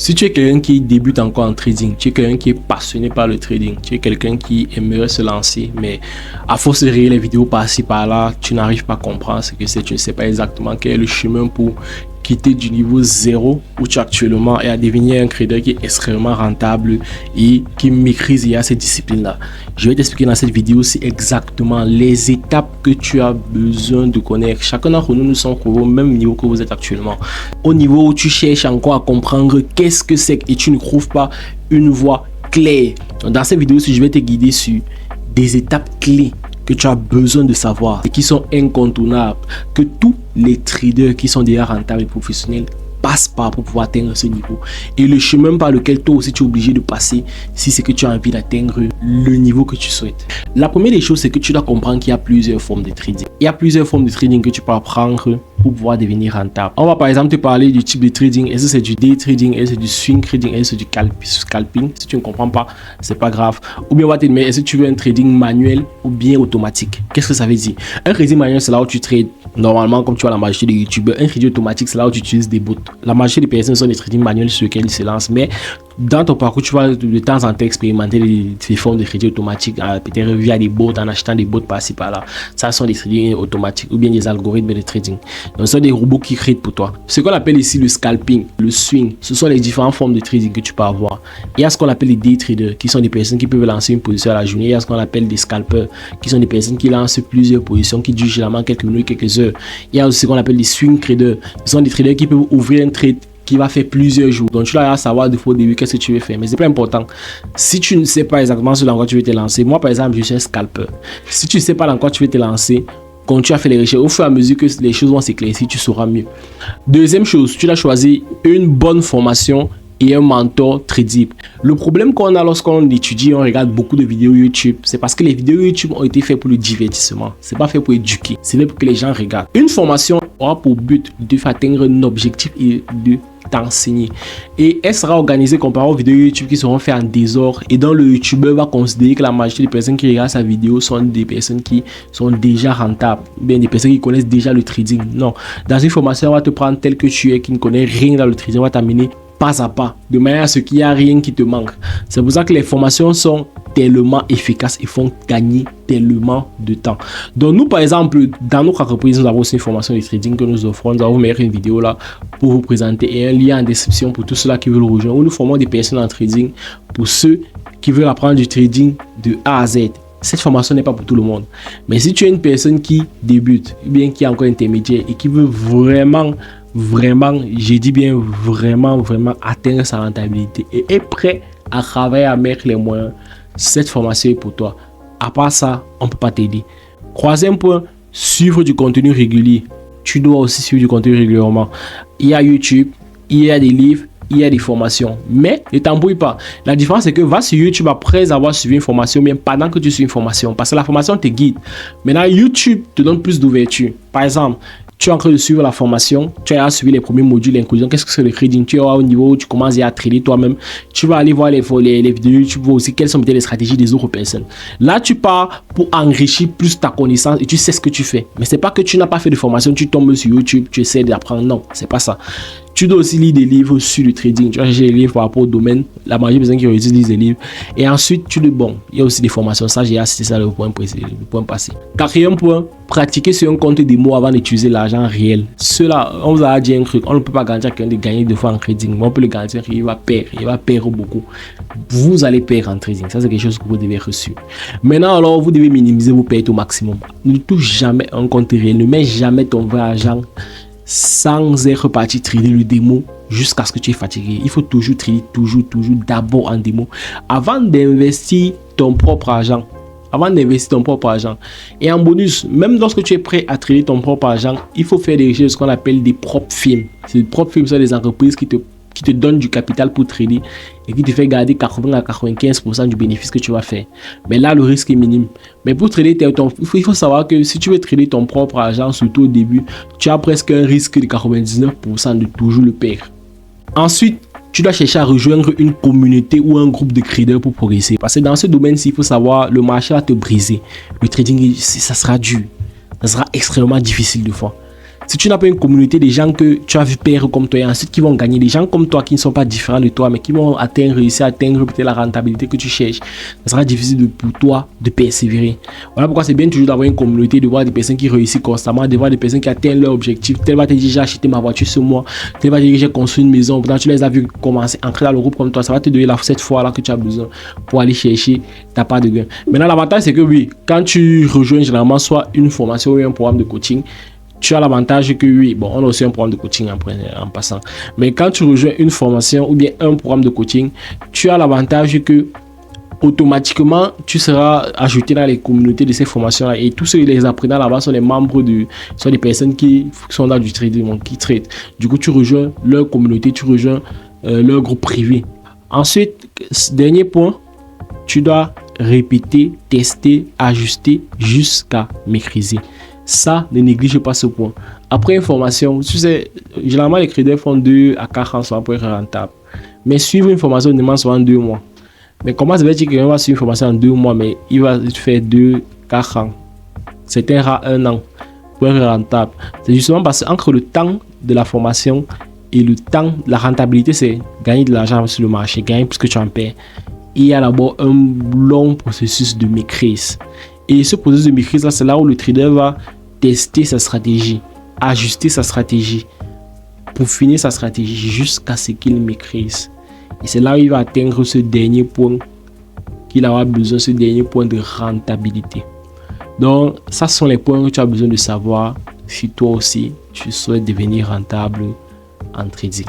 Si tu es quelqu'un qui débute encore en trading, tu es quelqu'un qui est passionné par le trading, tu es quelqu'un qui aimerait se lancer, mais à force de regarder les vidéos par-ci par-là, tu n'arrives pas à comprendre ce que c'est, tu ne sais pas exactement quel est le chemin pour quitter du niveau 0 où tu es actuellement et à devenir un trader qui est extrêmement rentable et qui maîtrise ces disciplines-là. Je vais t'expliquer dans cette vidéo aussi exactement les étapes que tu as besoin de connaître. Chacun d'entre nous sommes au même niveau que vous êtes actuellement. Au niveau où tu cherches encore à comprendre qu'est-ce que c'est et tu ne trouves pas une voie claire. Dans cette vidéo, je vais te guider sur des étapes clés que tu as besoin de savoir et qui sont incontournables, que tous les traders qui sont déjà rentables et professionnels passent par pour pouvoir atteindre ce niveau. Et le chemin par lequel toi aussi tu es obligé de passer si c'est que tu as envie d'atteindre le niveau que tu souhaites. La première des choses, c'est que tu dois comprendre qu'il y a plusieurs formes de trading. Il y a plusieurs formes de trading que tu peux apprendre pour pouvoir devenir rentable. On va par exemple te parler du type de trading. Est-ce que c'est du day trading? Est-ce que c'est du swing trading? Est-ce que c'est du scalping? Si tu ne comprends pas, c'est pas grave. Ou bien on va te demander, est-ce que tu veux un trading manuel ou bien automatique? Qu'est-ce que ça veut dire? Un trading manuel, c'est là où tu trades normalement comme tu vois la majorité des youtubeurs. Un trading automatique, c'est là où tu utilises des bots. La majorité des personnes sont des trading manuels sur lesquels ils se lancent, mais dans ton parcours, tu vas de temps en temps expérimenter des formes de trading automatique, peut-être via des bots, en achetant des bots par-ci par-là. Ça sont des trading automatiques ou bien des algorithmes de trading. Donc, ce sont des robots qui créent pour toi. Ce qu'on appelle ici le scalping, le swing, ce sont les différentes formes de trading que tu peux avoir. Il y a ce qu'on appelle les day traders, qui sont des personnes qui peuvent lancer une position à la journée. Il y a ce qu'on appelle des scalpers, qui sont des personnes qui lancent plusieurs positions, qui durent généralement quelques minutes, quelques heures. Il y a aussi ce qu'on appelle les swing traders. Ce sont des traders qui peuvent ouvrir un trade qui va faire plusieurs jours. Donc tu dois savoir de fois au début qu'est-ce que tu veux faire. Mais c'est pas important. Si tu ne sais pas exactement sur quoi tu veux te lancer, moi par exemple je suis un scalper. Si tu ne sais pas dans quoi tu veux te lancer, quand tu as fait les recherches, au fur et à mesure que les choses vont s'éclaircir, tu sauras mieux. Deuxième chose, tu dois choisir une bonne formation et un mentor crédible. Le problème qu'on a lorsqu'on étudie, on regarde beaucoup de vidéos YouTube, c'est parce que les vidéos YouTube ont été faites pour le divertissement. C'est pas fait pour éduquer, c'est fait pour que les gens regardent. Une formation aura pour but de faire atteindre un objectif et de t'enseigner. Et elle sera organisée comparée aux vidéos YouTube qui seront faites en désordre et dont le YouTuber va considérer que la majorité des personnes qui regardent sa vidéo sont des personnes qui sont déjà rentables, ou bien des personnes qui connaissent déjà le trading. Non, dans une formation, on va te prendre tel que tu es, qui ne connaît rien dans le trading, on va t'amener pas à pas, de manière à ce qu'il n'y a rien qui te manque. C'est pour ça que les formations sont tellement efficaces et font gagner tellement de temps. Donc nous, par exemple, dans notre entreprise, nous avons aussi une formation de trading que nous offrons. Nous allons vous mettre une vidéo là pour vous présenter et un lien en description pour tous ceux-là qui veulent rejoindre. Où nous formons des personnes en trading pour ceux qui veulent apprendre du trading de A à Z. Cette formation n'est pas pour tout le monde. Mais si tu es une personne qui débute, ou bien qui est encore intermédiaire et qui veut vraiment, j'ai dit bien vraiment atteindre sa rentabilité et est prêt à travailler, à mettre les moyens, cette formation est pour toi. À part ça, on ne peut pas t'aider. Troisième point, suivre du contenu régulier. Tu dois aussi suivre du contenu régulièrement. Il y a YouTube, il y a des livres, il y a des formations. Mais ne t'embrouille pas. La différence, c'est que va sur YouTube après avoir suivi une formation, bien pendant que tu suis une formation. Parce que la formation te guide. Maintenant, YouTube te donne plus d'ouverture. Par exemple, tu es en train de suivre la formation, tu as suivi les premiers modules d'inclusion. Qu'est-ce que c'est le trading? Tu es au niveau où tu commences à trader toi-même. Tu vas aller voir les vidéos, tu vois aussi quelles sont les stratégies des autres personnes. Là, tu pars pour enrichir plus ta connaissance et tu sais ce que tu fais. Mais c'est pas que tu n'as pas fait de formation, tu tombes sur YouTube, tu essaies d'apprendre. Non, c'est pas ça. Tu dois aussi lire des livres sur le trading. Tu vas chercher les livres par rapport au domaine. La majorité des personnes qui réussissent lisent des livres. Et ensuite, il y a aussi des formations. Ça, j'ai assisté ça le point passé. Quatrième point, pratiquer sur un compte démo avant d'utiliser l'argent réel. Cela, on vous a dit un truc. On ne peut pas garantir à quelqu'un de gagner 2 fois en trading. Mais on peut le garantir qu'il va perdre. Il va perdre beaucoup. Vous allez perdre en trading. Ça, c'est quelque chose que vous devez reçu. Maintenant, alors, vous devez minimiser vos pertes au maximum. Ne touche jamais un compte réel. Ne mets jamais ton vrai argent sans être parti trader le démo jusqu'à ce que tu es fatigué. Il faut toujours trader, toujours d'abord en démo avant d'investir ton propre argent. Et en bonus, même lorsque tu es prêt à trader ton propre argent, il faut faire des choses qu'on appelle des propres firmes. Ces propres firmes sont des entreprises qui te donnent du capital pour trader et qui te fait garder 80 à 95% du bénéfice que tu vas faire. Mais là, le risque est minime. Mais pour trader, il faut savoir que si tu veux trader ton propre argent, surtout au début, tu as presque un risque de 99% de toujours le perdre. Ensuite, tu dois chercher à rejoindre une communauté ou un groupe de traders pour progresser. Parce que dans ce domaine-ci, il faut savoir, le marché va te briser. Le trading, ça sera dur. Ça sera extrêmement difficile de fois. Si tu n'as pas une communauté des gens que tu as vu perdre comme toi et ensuite qui vont gagner, des gens comme toi qui ne sont pas différents de toi mais qui vont réussir à atteindre peut-être la rentabilité que tu cherches, ça sera difficile pour toi de persévérer. Voilà pourquoi c'est bien toujours d'avoir une communauté, de voir des personnes qui réussissent constamment, de voir des personnes qui atteignent leur objectif. Tel va te dire j'ai acheté ma voiture ce mois, tel va te dire j'ai construit une maison, pourtant tu les as vu commencer à entrer dans le groupe comme toi, ça va te donner cette foi-là que tu as besoin pour aller chercher ta part de gain. Maintenant l'avantage c'est que oui, quand tu rejoins généralement soit une formation ou un programme de coaching, tu as l'avantage que oui, bon, on a aussi un programme de coaching en passant. Mais quand tu rejoins une formation ou bien un programme de coaching, tu as l'avantage que automatiquement, tu seras ajouté dans les communautés de ces formations-là. Et tous ceux les apprenants là-bas sont les membres sont des personnes qui sont dans du trading, qui traitent. Du coup, tu rejoins leur communauté, tu rejoins leur groupe privé. Ensuite, dernier point, tu dois répéter, tester, ajuster jusqu'à maîtriser. Ça, ne néglige pas ce point. Après une formation, tu sais, généralement les traders font 2 à 4 ans pour être rentable. Mais suivre une formation demande souvent 2 mois. Mais comment ça veut dire que quelqu'un va suivre une formation en 2 mois, mais il va faire 2, 4 ans. Certains rare 1 an pour être rentable. C'est justement parce qu'entre le temps de la formation et le temps de la rentabilité, c'est gagner de l'argent sur le marché, gagner plus que tu en perds. Il y a d'abord un long processus de maîtrise. Et ce processus de maîtrise, là, c'est là où le trader va tester sa stratégie, ajuster sa stratégie, peaufiner sa stratégie jusqu'à ce qu'il maîtrise. Et c'est là où il va atteindre ce dernier point qu'il aura besoin, ce dernier point de rentabilité. Donc, ça sont les points que tu as besoin de savoir si toi aussi tu souhaites devenir rentable en trading.